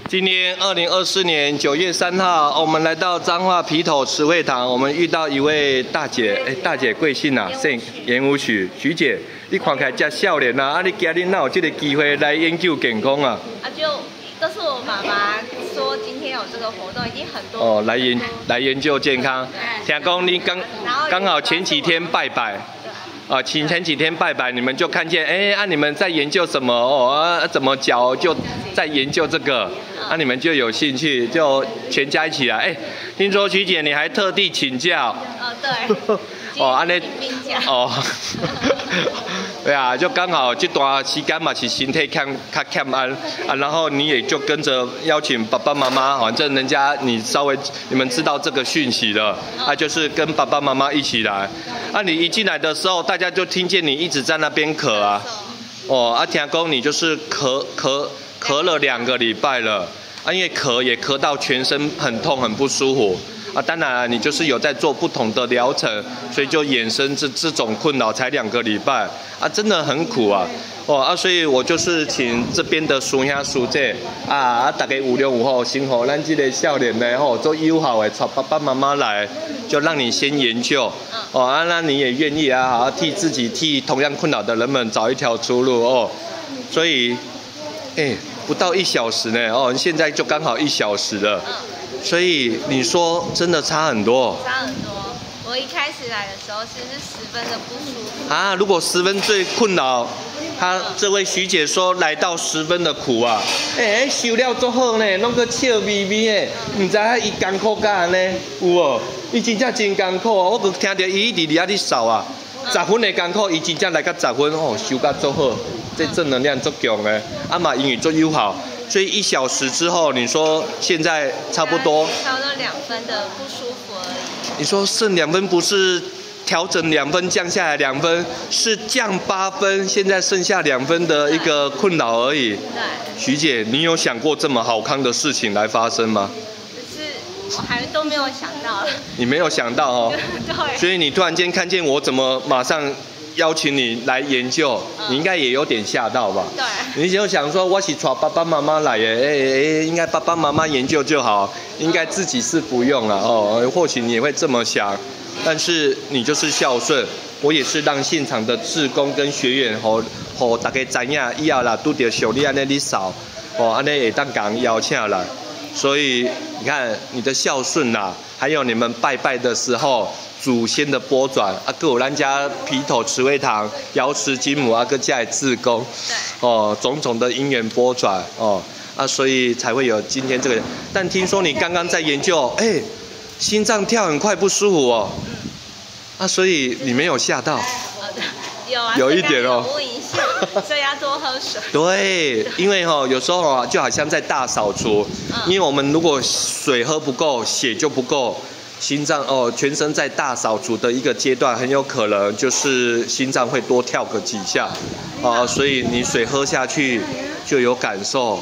今天2024年9月3号，我们来到彰化皮头慈惠堂，我们遇到一位大姐，大姐贵姓啊？姓严武许，徐姐，你看起来这少年啊，你今日哪有这个机会来研究健康啊？就都是我妈妈说今天有这个活动，已经很多来研究健康。听讲你刚好前几天拜拜。前几天拜拜，你们就看见，你们在研究什么？怎么脚就在研究这个，你们就有兴趣，就全家一起来。听说徐姐你还特地请教。对。对啊，就刚好这段时间嘛，是身体较欠安然后你也就跟着邀请爸爸妈妈，反正人家你们知道这个讯息了，就是跟爸爸妈妈一起来。你一进来的时候，大家就听见你一直在那边咳啊，听说你就是咳了2个礼拜了，因为咳也咳到全身很痛很不舒服。当然你就是有在做不同的疗程，所以就衍生这种困扰才2个礼拜真的很苦啊所以我就是请这边的叔兄叔姐大家5、6、5号先和咱这个少年呢做友好的带爸爸妈妈来，就让你先研究那你也愿意替同样困扰的人们找一条出路所以不到1小时呢现在就刚好1小时了。所以你说真的差很多，差很多。我一开始来的时候是10分的不舒服如果10分最困扰，这位徐姐说来到10分的苦受了足好呢，弄个笑眯眯的，唔知伊艰苦甲安尼有无？伊真正真艰苦我佮听到伊一直咧扫10分的艰苦，伊真正来到10分收甲足好，这正能量足强的，嘛英语足友好。所以1小时之后，你说现在差不多调了2分的不舒服而已。你说剩2分，不是调整2分降下来2分，是降8分，现在剩下2分的一个困扰而已。对。徐姐，你有想过这么好康的事情来发生吗？可是我还都没有想到。你没有想到对。所以你突然间看见我，怎么马上邀请你来研究，你应该也有点吓到吧？对。你就想说，我是带爸爸妈妈来耶，应该爸爸妈妈研究就好，应该自己是不用了或许你也会这么想，但是你就是孝顺，我也是让现场的志工跟学员大家知影以后啦，拄到像你安尼你扫安尼会当讲邀请来，所以你看你的孝顺啦，还有你们拜拜的时候。祖先的拨转还有咱家皮头慈惠堂瑶池金母跟家的志工种种的因缘拨转所以才会有今天这个。但听说你刚刚在研究心脏跳很快不舒服所以你没有吓到？有一点有影响，所以要多喝水。对，因为有时候就好像在大扫除，因为我们如果水喝不够，血就不够。心脏全身在大扫除的一个阶段，很有可能就是心脏会多跳个几下所以你水喝下去就有感受，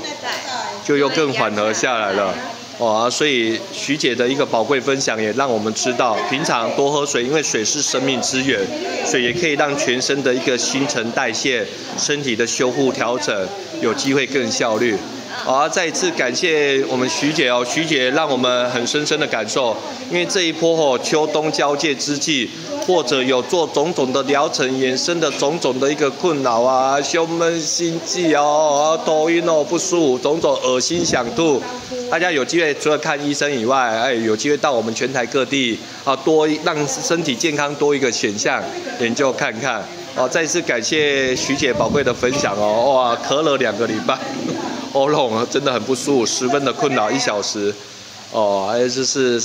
就又更缓和下来了所以徐姐的一个宝贵分享也让我们知道，平常多喝水，因为水是生命之源，水也可以让全身的一个新陈代谢、身体的修护调整有机会更效率。再一次感谢我们徐姐徐姐让我们很深深的感受，因为这一波秋冬交界之际，或者有做种种的疗程衍生的种种的一个困扰胸闷心悸头晕不舒服，种种恶心想吐，大家有机会除了看医生以外有机会到我们全台各地多让身体健康多一个选项研究看看再一次感谢徐姐宝贵的分享咳了2个礼拜喉咙真的很不舒服，10分的困扰1小时还有就是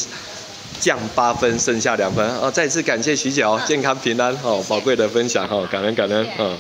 降8分，剩下2分再次感谢徐姐健康平安宝贵的分享感恩感恩